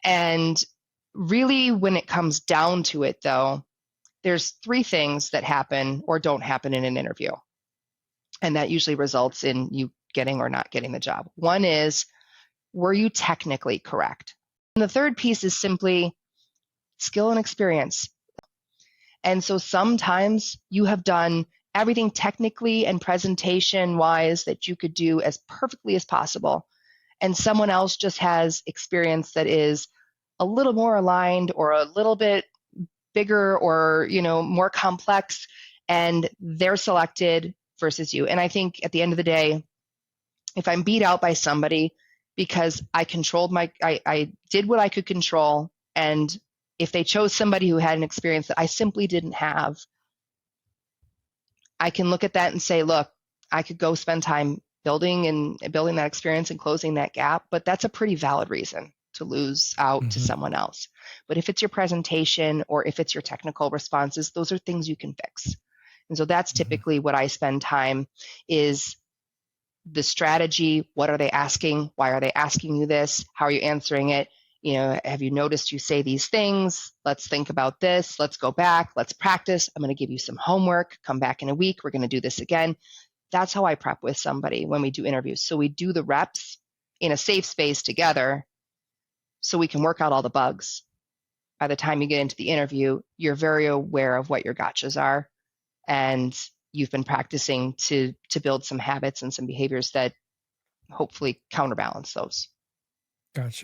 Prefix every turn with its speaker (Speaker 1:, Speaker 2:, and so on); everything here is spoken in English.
Speaker 1: And really, when it comes down to it, though, there's three things that happen or don't happen in an interview. And that usually results in you getting or not getting the job. One is, were you technically correct? And the third piece is simply skill and experience. And so sometimes you have done everything technically and presentation wise that you could do as perfectly as possible. And someone else just has experience that is a little more aligned or a little bit bigger or, more complex, and they're selected versus you. And I think at the end of the day, if I'm beat out by somebody because I did what I could control, and if they chose somebody who had an experience that I simply didn't have, I can look at that and say, look, I could go spend time building that experience and closing that gap, but that's a pretty valid reason to lose out to someone else. But if it's your presentation or if it's your technical responses, those are things you can fix. And so that's typically what I spend time is the strategy. What are they asking? Why are they asking you this? How are you answering it? Have you noticed you say these things? Let's think about this. Let's go back. Let's practice. I'm going to give you some homework. Come back in a week. We're going to do this again. That's how I prep with somebody when we do interviews. So we do the reps in a safe space together so we can work out all the bugs. By the time you get into the interview, you're very aware of what your gotchas are, and you've been practicing to build some habits and some behaviors that hopefully counterbalance those.
Speaker 2: Gotcha.